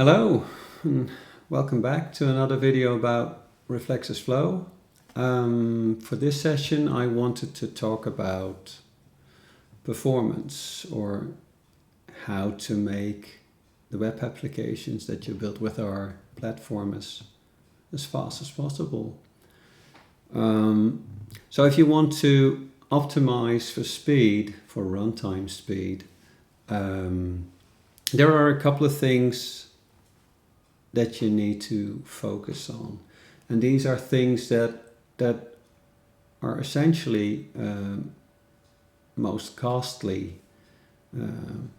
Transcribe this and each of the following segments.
Hello, and welcome back to another video about Reflexis Flow. For this session I wanted to talk about performance, or how to make the web applications that you build with our platform as fast as possible. So if you want to optimize for speed, for runtime speed, there are a couple of things that you need to focus on, and these are things that are essentially most costly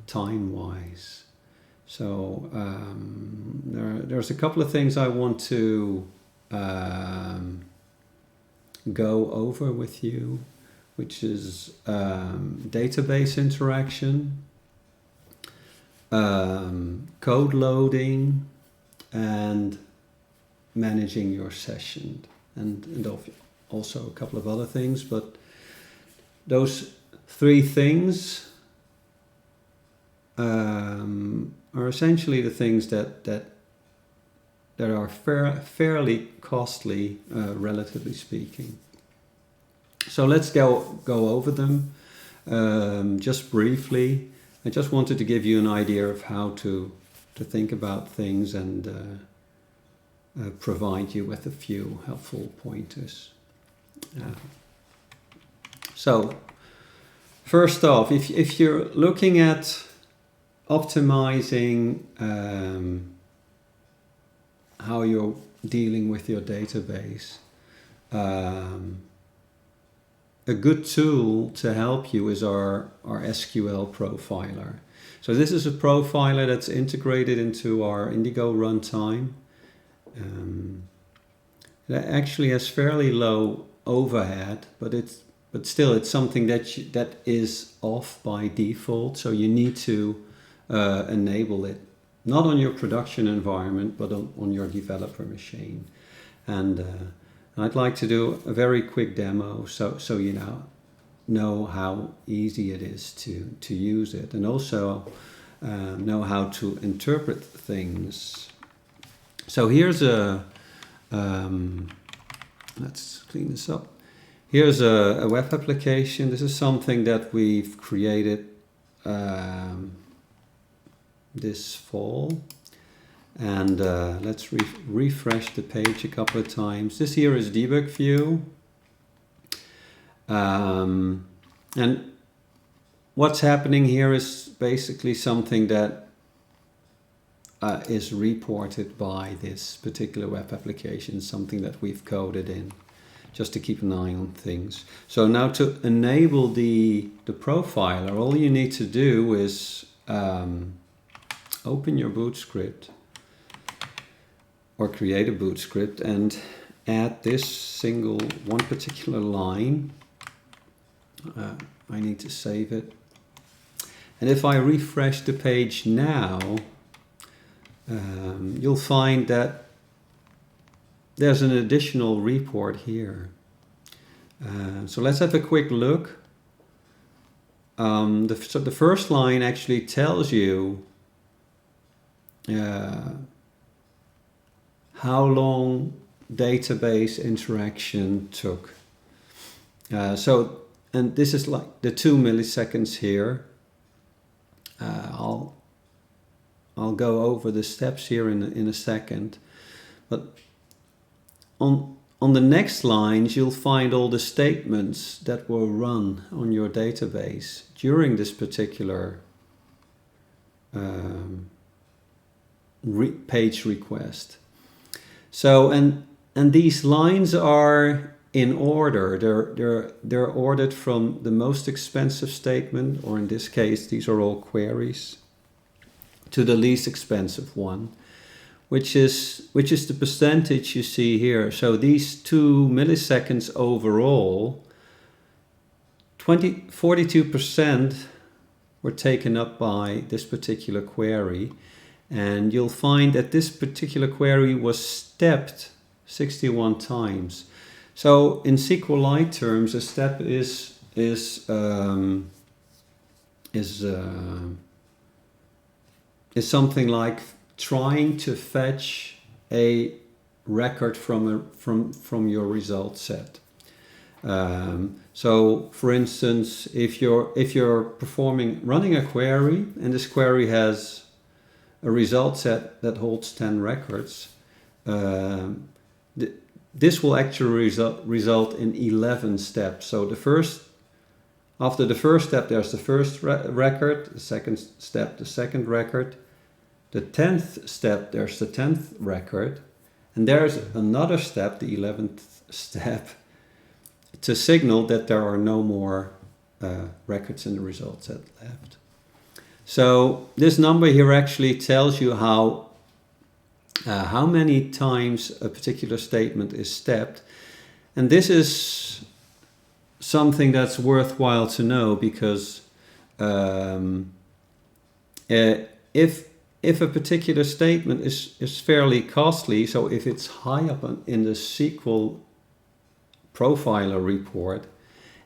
time-wise. So there's a couple of things I want to go over with you, which is database interaction, code loading, and managing your session, and also a couple of other things. But those three things are essentially the things that are fairly costly, relatively speaking. So let's go over them just briefly. I just wanted to give you an idea of how to think about things and provide you with a few helpful pointers. So first off, if you're looking at optimizing how you're dealing with your database, a good tool to help you is our SQL Profiler. So this is a profiler that's integrated into our Indigo runtime. It actually has fairly low overhead, but still it's something that is off by default. So you need to enable it, not on your production environment, but on your developer machine. And I'd like to do a very quick demo so you know how easy it is to use it, and also know how to interpret things. So here's let's clean this up. Here's a web application. This is something that we've created this fall. And let's refresh the page a couple of times. This here is debug view. And what's happening here is basically something that is reported by this particular web application, something that we've coded in, just to keep an eye on things. So now to enable the profiler, all you need to do is open your boot script, or create a boot script, and add this one particular line. I need to save it. And if I refresh the page now, you'll find that there's an additional report here. So let's have a quick look. So the first line actually tells you how long database interaction took. And this is like the 2 milliseconds here. I'll go over the steps here in a second. But on the next lines, you'll find all the statements that were run on your database during this particular page request. So and these lines are in order. They're ordered from the most expensive statement, or in this case these are all queries, to the least expensive one, which is the percentage you see here. So these 2 milliseconds overall, 42% were taken up by this particular query. And you'll find that this particular query was stepped 61 times. So in SQLite terms, a step is something like trying to fetch a record from your result set. So, for instance, if you're running a query, and this query has a result set that holds 10 records, this will actually result in 11 steps. So after the first step, there's the first record, the second step, the second record, the 10th step, there's the 10th record, and there's another step, the 11th step, to signal that there are no more records in the result set left. So this number here actually tells you how many times a particular statement is stepped. And this is something that's worthwhile to know, because if a particular statement is fairly costly, so if it's high up in the SQL Profiler report,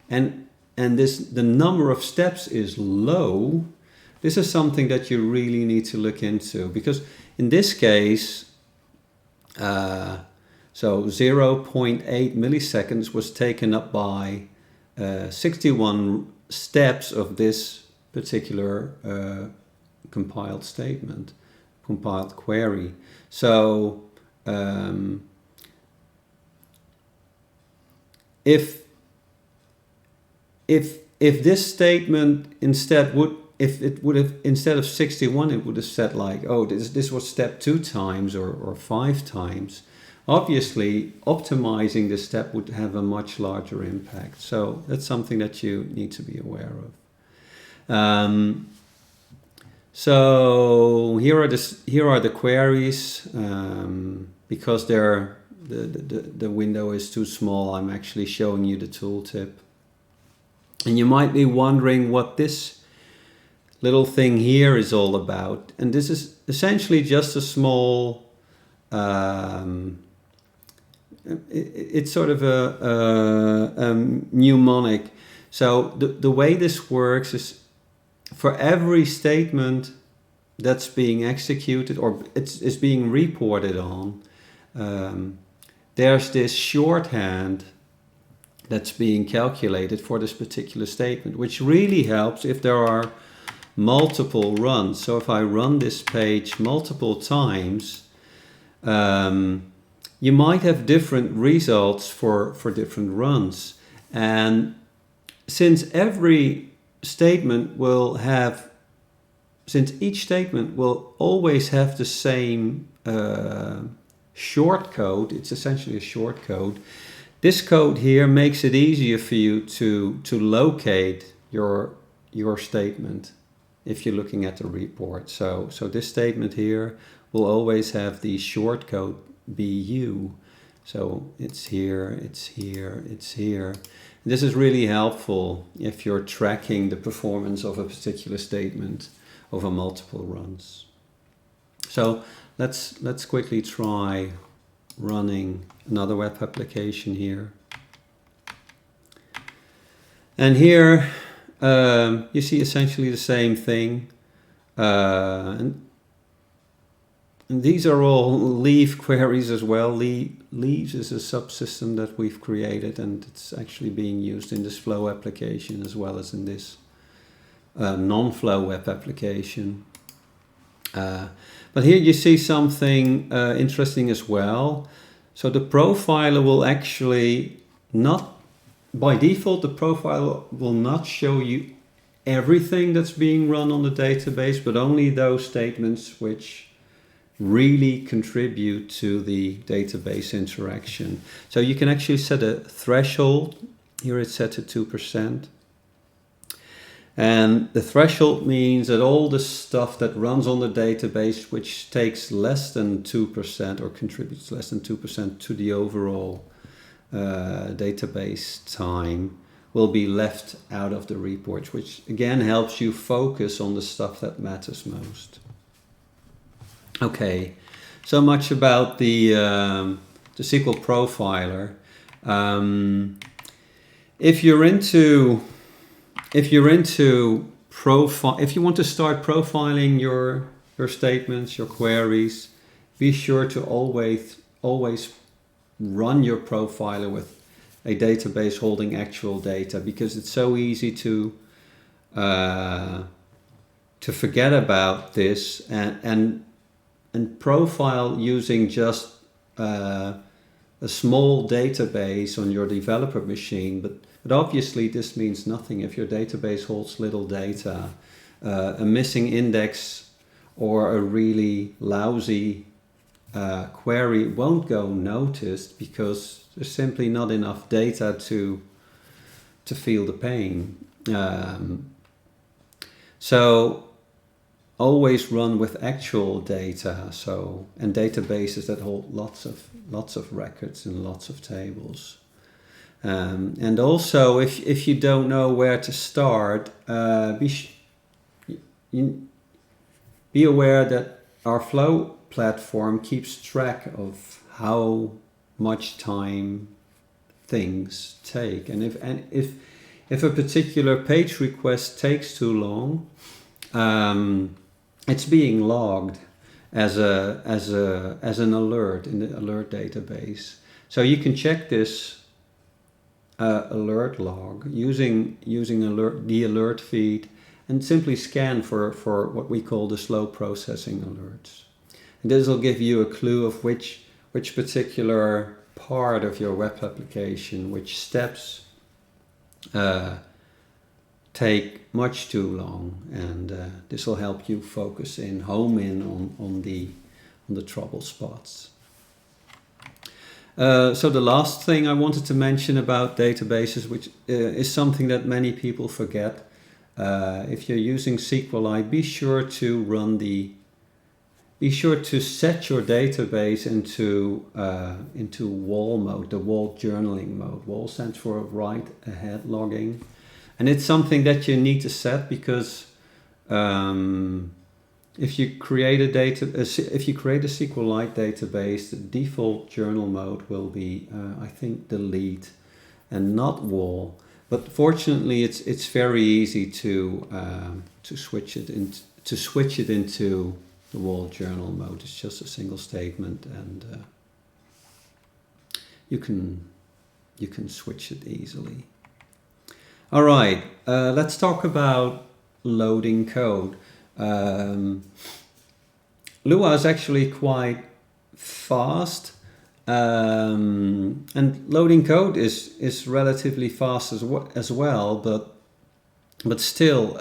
and the number of steps is low, this is something that you really need to look into, because in this case, so 0.8 milliseconds was taken up by 61 steps of this particular compiled query. So if this statement instead instead of 61, it would have said like, oh, this was step 2 times or 5 times. Obviously, optimizing this step would have a much larger impact. So that's something that you need to be aware of. So here are the queries. Because the window is too small, I'm actually showing you the tooltip. And you might be wondering what this little thing here is all about. And this is essentially just a small, it's sort of a mnemonic. So the way this works is, for every statement that's being executed or it's being reported on, there's this shorthand that's being calculated for this particular statement, which really helps if there are multiple runs. So if I run this page multiple times, you might have different results for different runs. And since each statement will always have the same short code, it's essentially a short code. This code here makes it easier for you to locate your statement if you're looking at the report. So this statement here will always have the short code BU. So it's here, it's here, it's here. And this is really helpful if you're tracking the performance of a particular statement over multiple runs. So let's quickly try running another web application here. And here you see essentially the same thing. And these are all leave queries as well. Leaves is a subsystem that we've created, and it's actually being used in this Flow application as well as in this non-Flow web application. But here you see something interesting as well. So the profiler will actually not, by default, the profiler will not show you everything that's being run on the database, but only those statements which really contribute to the database interaction. So you can actually set a threshold. Here it's set to 2%. And the threshold means that all the stuff that runs on the database, which takes less than 2% or contributes less than 2% to the overall database time, will be left out of the report, which again helps you focus on the stuff that matters most. Okay, so much about the SQL Profiler. If you want to start profiling your statements, your queries, be sure to always run your profiler with a database holding actual data, because it's so easy to forget about this and profile using just a small database on your developer machine, but obviously this means nothing if your database holds little data. A missing index or a really lousy query won't go noticed because there's simply not enough data to feel the pain. So always run with actual data, and databases that hold lots of records and lots of tables. And also, if you don't know where to start, be aware that our Flow platform keeps track of how much time things take, and if a particular page request takes too long, it's being logged as an alert in the alert database. So you can check this alert log using the alert feed, and simply scan for what we call the slow processing alerts. And this will give you a clue of which particular part of your web application, which steps take much too long, and this will help you focus in, home in on the trouble spots. So the last thing I wanted to mention about databases, which is something that many people forget. If you're using SQLite, be sure to set your database into WAL mode, the WAL journaling mode. WAL stands for write ahead logging, and it's something that you need to set because if you create a SQLite database, the default journal mode will be I think delete and not WAL. But fortunately, it's very easy to switch it into the WAL journal mode. It's just a single statement, and you can switch it easily. All right, let's talk about loading code. Lua is actually quite fast. And loading code is relatively fast as well, but still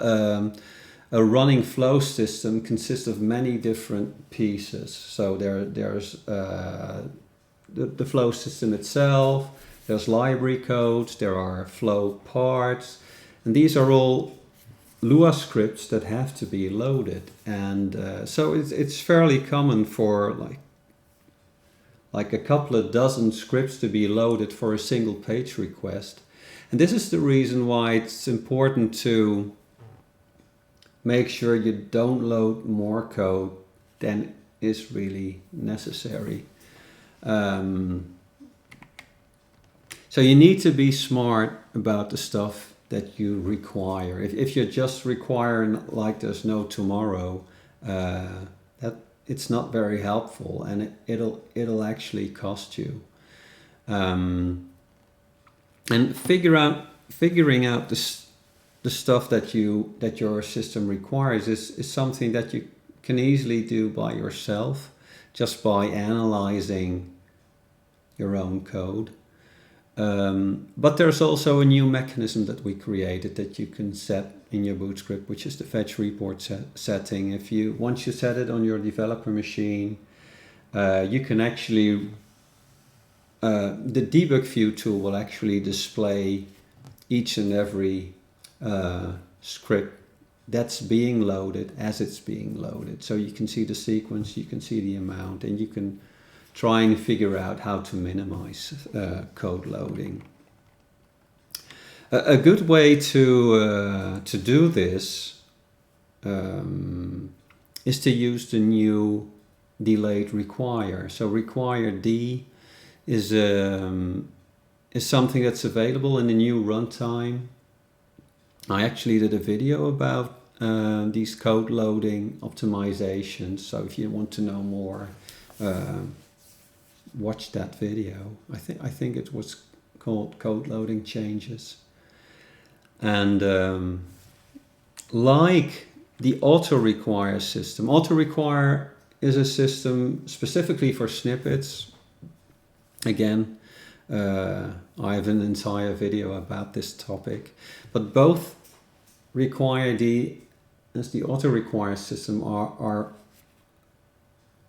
a running flow system consists of many different pieces. So there's the flow system itself, there's library codes, there are flow parts, and these are all Lua scripts that have to be loaded. And so it's fairly common for like a couple of dozen scripts to be loaded for a single page request. And this is the reason why it's important to make sure you don't load more code than is really necessary. So you need to be smart about the stuff that you require. If you're just requiring like there's no tomorrow, it's not very helpful, and it'll actually cost you. And figuring out the stuff that your system requires is something that you can easily do by yourself, just by analyzing your own code. But there's also a new mechanism that we created that you can set in your boot script, which is the fetch report setting. Once you set it on your developer machine, you can actually the debug view tool will actually display each and every script that's being loaded as it's being loaded. So you can see the sequence, you can see the amount, and you can try and figure out how to minimize code loading. A good way to do this is to use the new delayed require. So require D is something that's available in the new runtime. I actually did a video about these code loading optimizations. So if you want to know more, watch that video. I think it was called Code Loading Changes. And like the Autorequire system, Autorequire is a system specifically for snippets. Again, I have an entire video about this topic, but both as the Autorequire system are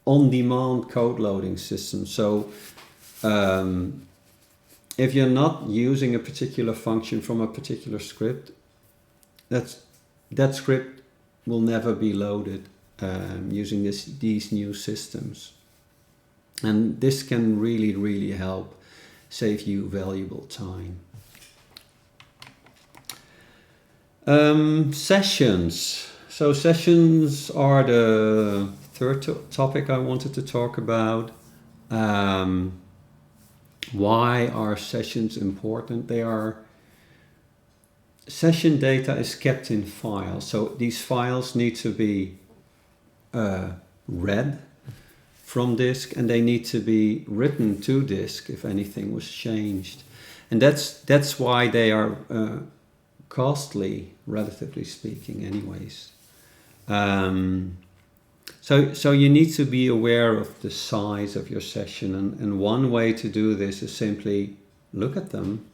on-demand code loading systems. So if you're not using a particular function from a particular script, that script will never be loaded using these new systems. And this can really, really help save you valuable time. Sessions. So sessions are the third topic I wanted to talk about. Why are sessions important? Session data is kept in files. So these files need to be read from disk, and they need to be written to disk if anything was changed. And that's why they are costly, relatively speaking, anyways. So you need to be aware of the size of your session, and one way to do this is simply look at them,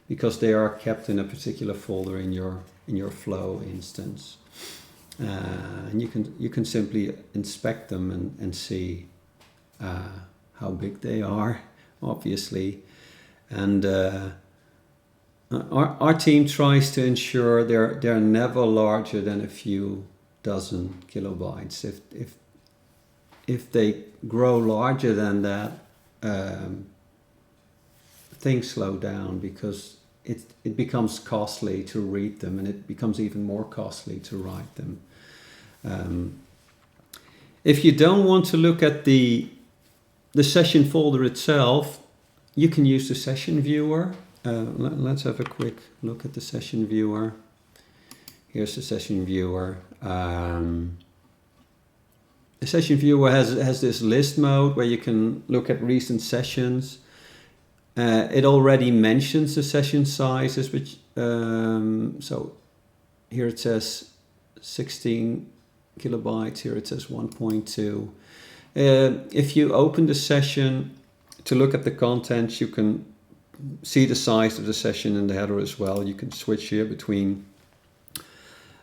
because they are kept in a particular folder in your Flow instance, and you can simply inspect them and see how big they are, obviously. And our team tries to ensure they're never larger than a few dozen kilobytes. If they grow larger than that, things slow down, because it becomes costly to read them, and it becomes even more costly to write them. If you don't want to look at the session folder itself, you can use the session viewer. Let's have a quick look at the session viewer. Here's the session viewer. The session viewer has this list mode where you can look at recent sessions. It already mentions the session sizes, which so here it says 16 kilobytes, here it says 1.2. If you open the session to look at the contents, you can see the size of the session in the header as well. You can switch here between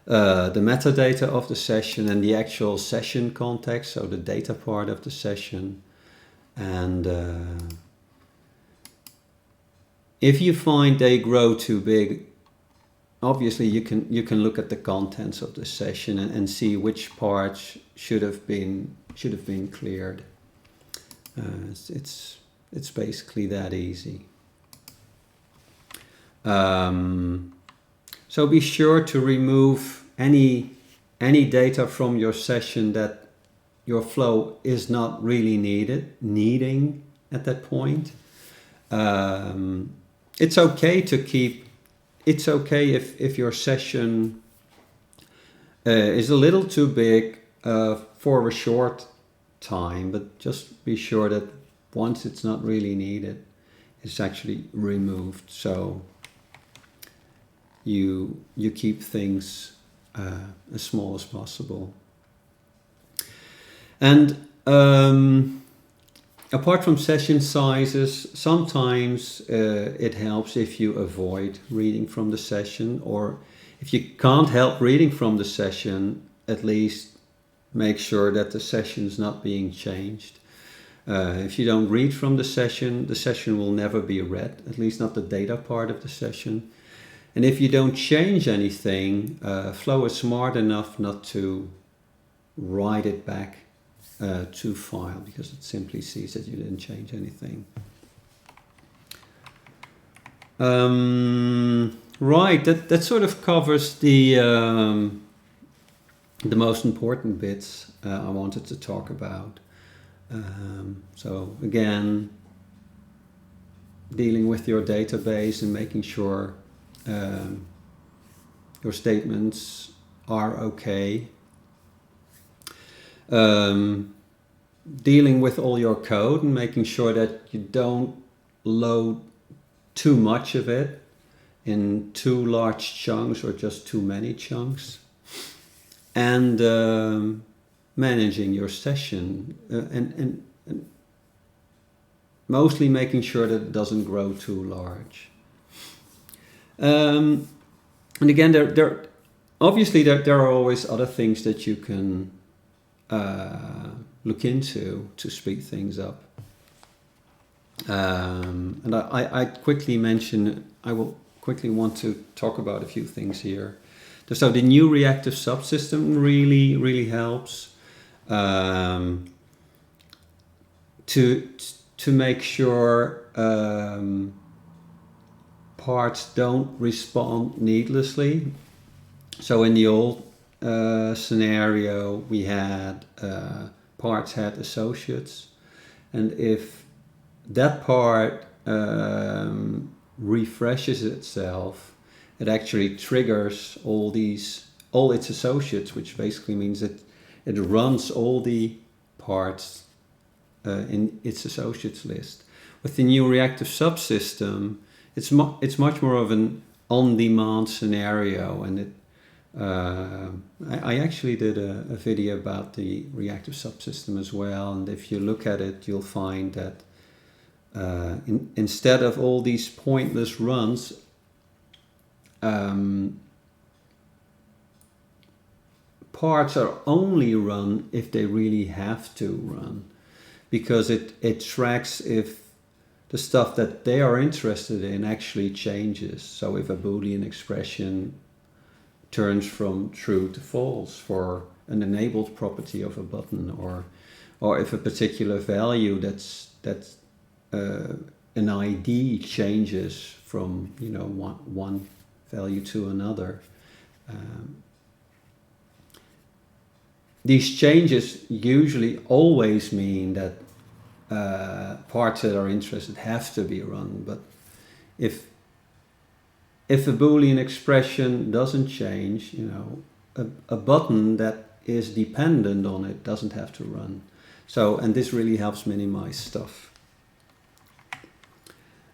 the metadata of the session and the actual session context, so the data part of the session. And if you find they grow too big, obviously you can look at the contents of the session and see which parts should have been cleared. It's basically that easy. So be sure to remove any data from your session that your Flow is not really needing at that point. It's okay to keep. It's okay if your session is a little too big for a short time, but just be sure that once it's not really needed, it's actually removed. So you keep things as small as possible. And apart from session sizes, sometimes it helps if you avoid reading from the session, or if you can't help reading from the session, at least make sure that the session is not being changed. If you don't read from the session will never be read, at least not the data part of the session. And if you don't change anything, Flow is smart enough not to write it back to file, because it simply sees that you didn't change anything. Right, that sort of covers the most important bits I wanted to talk about. So again, dealing with your database and making sure your statements are okay. Dealing with all your code and making sure that you don't load too much of it in too large chunks or just too many chunks. And managing your session and mostly making sure that it doesn't grow too large. And again, there obviously there are always other things that you can look into to speed things up. And I quickly mention, I will quickly want to talk about a few things here. So the new reactive subsystem really helps to make sure parts don't respond needlessly. So in the old scenario, we had parts had associates, and if that part refreshes itself, it actually triggers all its associates, which basically means that it runs all the parts in its associates list. With the new reactive subsystem, it's much more of an on-demand scenario, and I actually did a video about the reactive subsystem as well, and if you look at it, you'll find that instead of all these pointless runs, parts are only run if they really have to run, because it tracks if the stuff that they are interested in actually changes. So if a Boolean expression turns from true to false for an enabled property of a button, or if a particular value that's an ID changes from one value to another. These changes usually always mean that parts that are interested have to be run, but if a Boolean expression doesn't change, a button that is dependent on it doesn't have to run. So, and this really helps minimize stuff.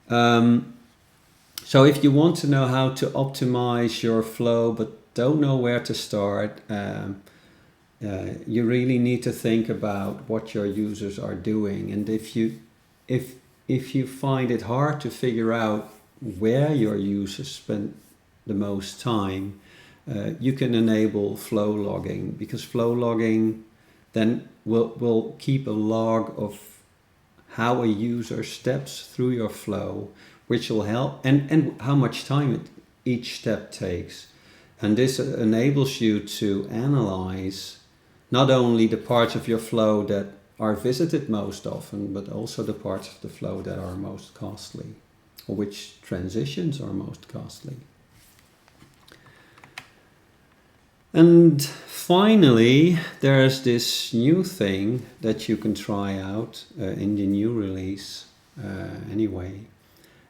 So if you want to know how to optimize your flow but don't know where to start, you really need to think about what your users are doing. And if you find it hard to figure out where your users spend the most time, you can enable flow logging, because flow logging then will keep a log of how a user steps through your flow, which will help, and how much time each step takes. And this enables you to analyze not only the parts of your flow that are visited most often, but also the parts of the flow that are most costly, or which transitions are most costly. And finally, there's this new thing that you can try out in the new release anyway,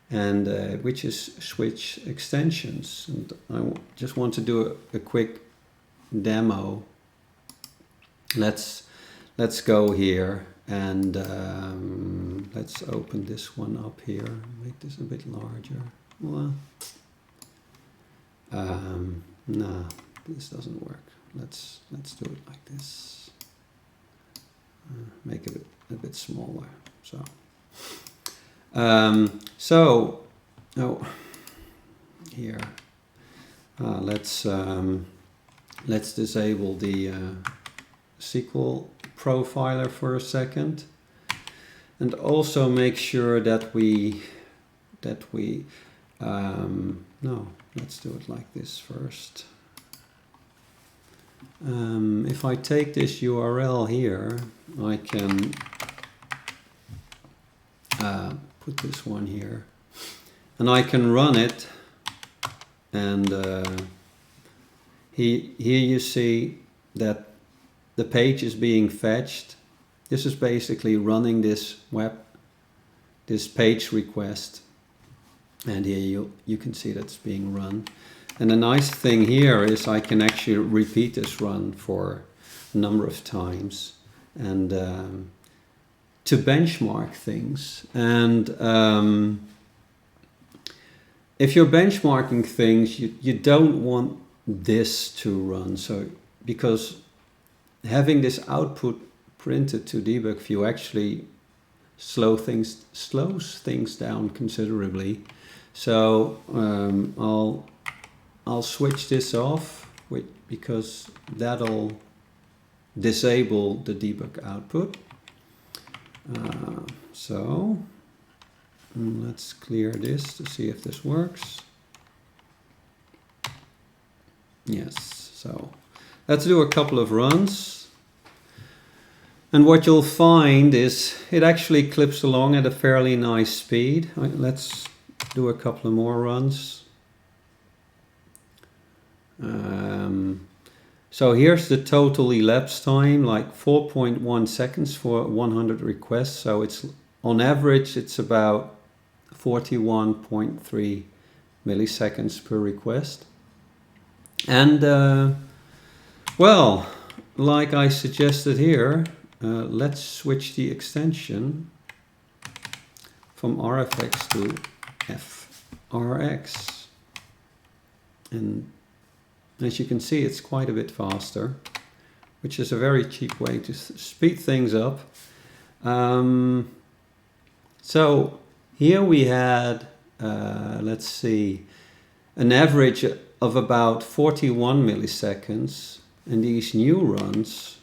and which is switch extensions. And I just want to do a quick demo. Let's go here and let's open this one up here. Make this a bit larger. Well, no, this doesn't work. Let's do it like this. Make it a bit smaller. Here. Let's disable the SQL Profiler for a second, and also make sure that we no, let's do it like this first. If I take this URL here, I can put this one here, and I can run it, and here you see that the page is being fetched. This is basically running this page request, and here you can see that's being run. And the nice thing here is I can actually actually repeat this run for a number of times and to benchmark things. And if you're benchmarking things, you don't want this to run. So because having this output printed to debug view actually slows things down considerably. So I'll switch this off because that'll disable the debug output. So let's clear this to see if this works. Yes, so let's do a couple of runs. And what you'll find is it actually clips along at a fairly nice speed. Let's do a couple of more runs. So here's the total elapsed time, like 4.1 seconds for 100 requests. So it's on average, it's about 41.3 milliseconds per request. And well, like I suggested here, let's switch the extension from RFX to FRX. And as you can see, it's quite a bit faster, which is a very cheap way to speed things up. So here we had, let's see, an average of about 41 milliseconds, and these new runs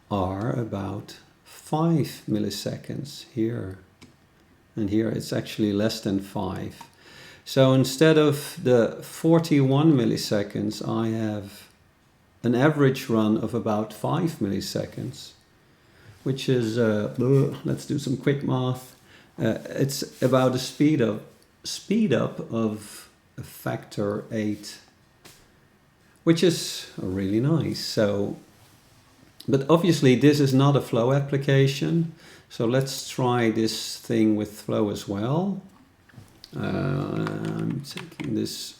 are about 5 milliseconds here. And here it's actually less than 5. So instead of the 41 milliseconds, I have an average run of about 5 milliseconds, which is, let's do some quick math. It's about a speed up of a factor 8, which is really nice. So, but obviously this is not a Flow application. So let's try this thing with Flow as well. I'm taking this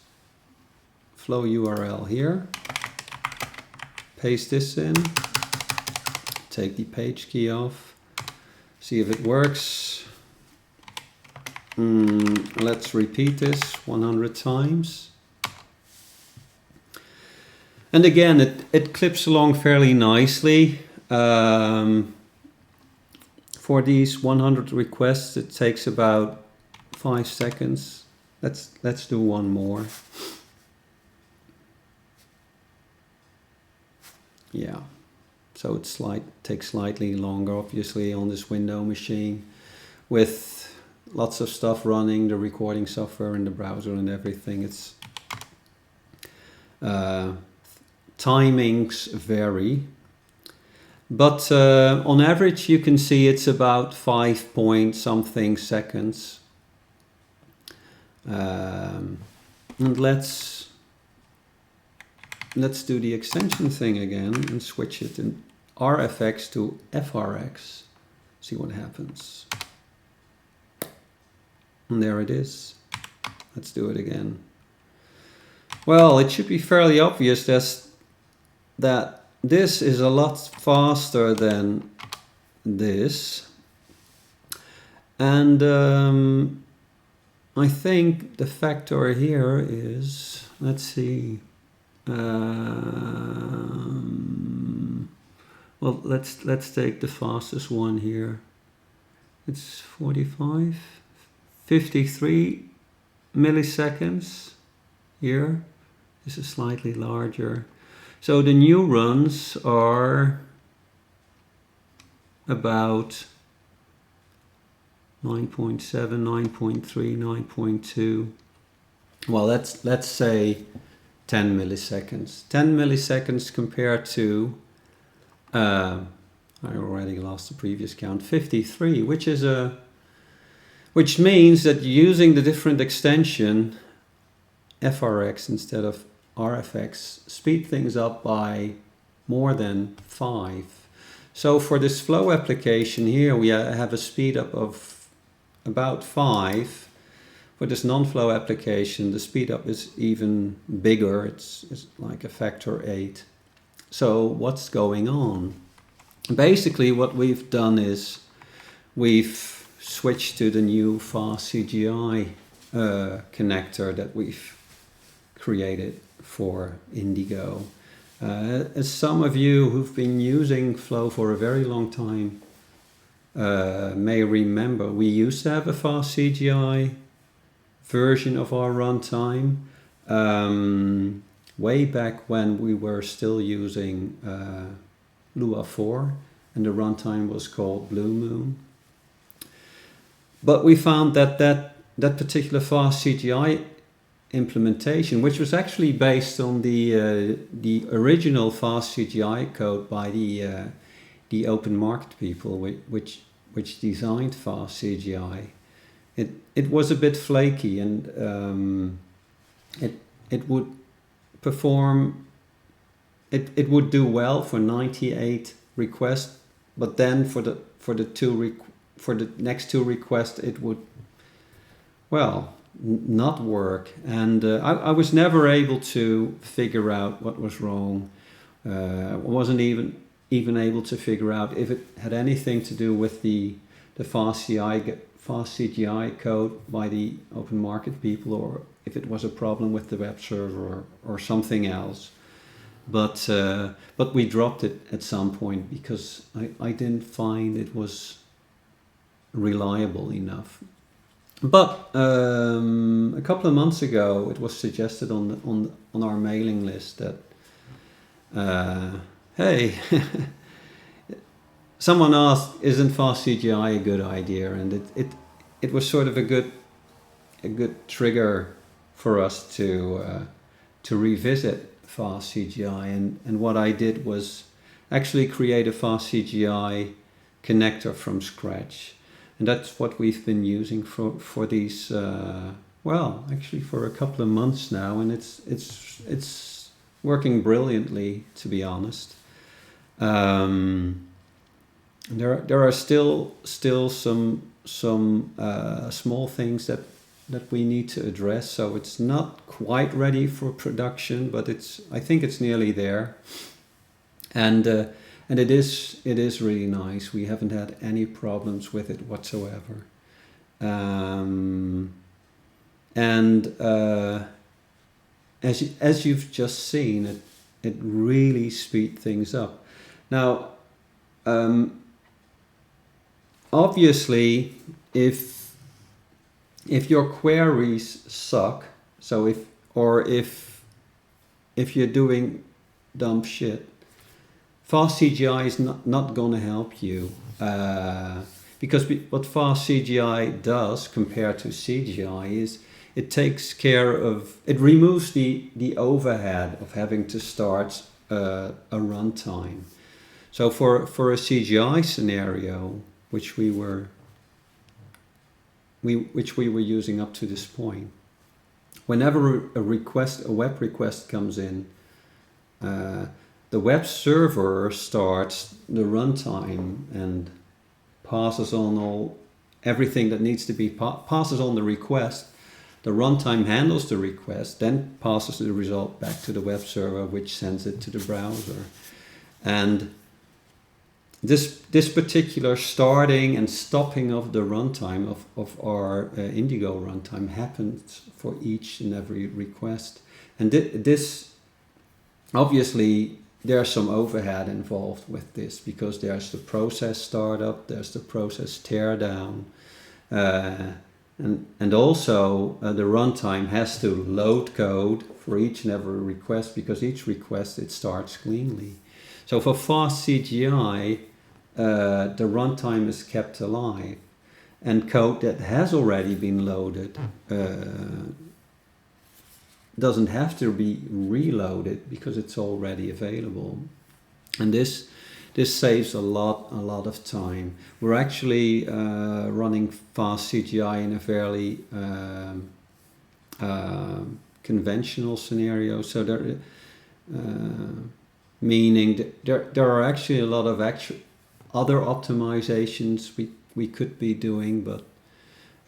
Flow URL here, paste this in, take the page key off, see if it works. Let's repeat this 100 times. And again, it clips along fairly nicely. For these 100 requests, it takes about 5 seconds. Let's do one more. Yeah, so it takes slightly longer, obviously, on this window machine with lots of stuff running, the recording software in the browser and everything. It's timings vary, but on average you can see it's about 5 point something seconds. And let's do the extension thing again and switch it in RFX to FRX. See what happens. And there it is. Let's do it again. Well, it should be fairly obvious that this is a lot faster than this. And I think the factor here is, let's see. Well, let's take the fastest one here. It's 53 milliseconds here. This is slightly larger. So the new runs are about 9.7, 9.3, 9.2. Well, let's say 10 milliseconds. 10 milliseconds compared to, I already lost the previous count, 53, which means that using the different extension, FRX instead of RFX, speed things up by more than 5. So for this Flow application here, we have a speed up of about 5. for this non-flow application, the speed up is even bigger. It's like a factor 8. So what's going on? Basically, what we've done is we've switched to the new Fast CGI connector that we've created for Indigo. As some of you who've been using Flow for a very long time may remember, we used to have a Fast CGI version of our runtime way back when we were still using Lua 4, and the runtime was called Blue Moon. But we found that particular Fast CGI implementation, which was actually based on the original Fast CGI code by the open market people, which designed Fast CGI. It was a bit flaky, and it would perform. It would do well for 98 requests, but then for the next 2 requests it would, well, not work. And I was never able to figure out what was wrong. I wasn't even able to figure out if it had anything to do with the Fast CGI code by the open market people, or if it was a problem with the web server or something else. But we dropped it at some point because I didn't find it was reliable enough. But a couple of months ago, it was suggested on our mailing list that hey, someone asked, isn't Fast CGI a good idea? And it was sort of a good trigger for us to revisit Fast CGI. And what I did was actually create a Fast CGI connector from scratch. And that's what we've been using for these, well, actually for a couple of months now, and it's working brilliantly, to be honest. There are still some small things that we need to address, so it's not quite ready for production, but I think it's nearly there. And it is really nice. We haven't had any problems with it whatsoever. As you've just seen, it really speeds things up. Now, obviously, if your queries suck, so if you're doing dumb shit, Fast CGI is not going to help you, because what Fast CGI does compared to CGI is it takes care of, it removes the overhead of having to start a runtime. So for a CGI scenario, which we were using up to this point, whenever a web request comes in, the web server starts the runtime and passes on everything that needs to be passes on the request. The runtime handles the request, then passes the result back to the web server, which sends it to the browser. And this particular starting and stopping of the runtime of our Indigo runtime happens for each and every request. And this, obviously, there's some overhead involved with this, because there's the process startup, there's the process teardown, and also the runtime has to load code for each and every request, because each request, it starts cleanly. So for Fast CGI, the runtime is kept alive, and code that has already been loaded doesn't have to be reloaded because it's already available. And this saves a lot of time. We're actually running Fast CGI in a fairly conventional scenario. So meaning that there are actually a lot of other optimizations we could be doing, but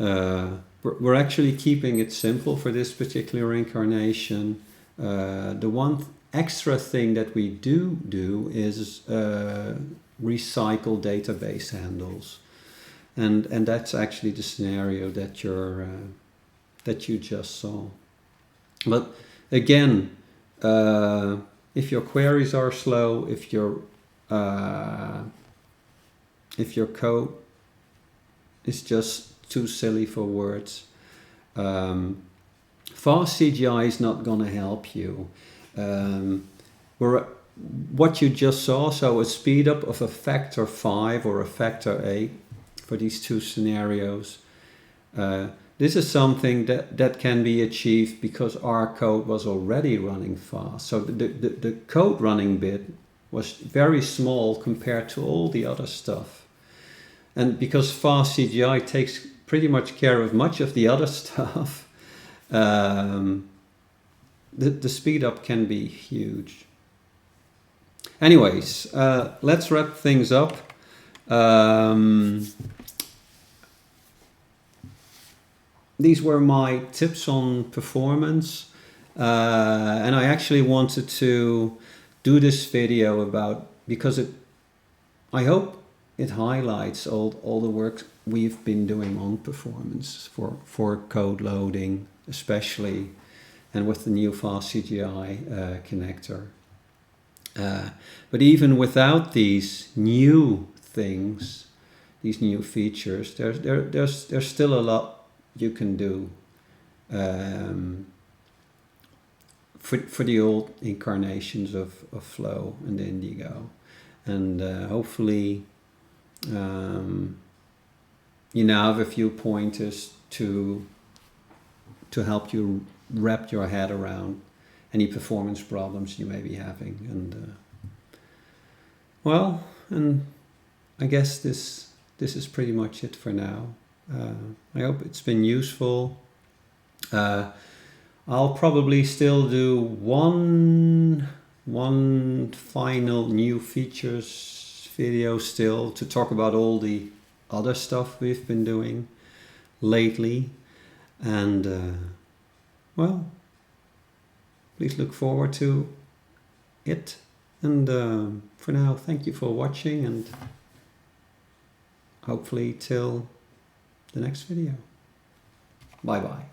we're actually keeping it simple for this particular incarnation. The one extra thing that we do is recycle database handles, and that's actually the scenario that you just saw. But again, if your queries are slow, if your code is just too silly for words, Fast CGI is not going to help you. What you just saw, so a speed up of a factor 5 or a factor 8 for these two scenarios, this is something that can be achieved because our code was already running fast. So the code running bit was very small compared to all the other stuff. And because Fast CGI takes pretty much care of much of the other stuff, the speed up can be huge. Anyways, let's wrap things up. These were my tips on performance, and I actually wanted to do this video because I hope it highlights all the work we've been doing on performance for code loading, especially, and with the new Fast CGI connector. But even without these new things, these new features, there's still a lot you can do for the old incarnations of Flow and Indigo, and hopefully you now have a few pointers to help you wrap your head around any performance problems you may be having. And and I guess this is pretty much it for now. I hope it's been useful. I'll probably still do one final new features video still to talk about all the other stuff we've been doing lately, and please look forward to it. And for now, thank you for watching, and hopefully till the next video. Bye bye.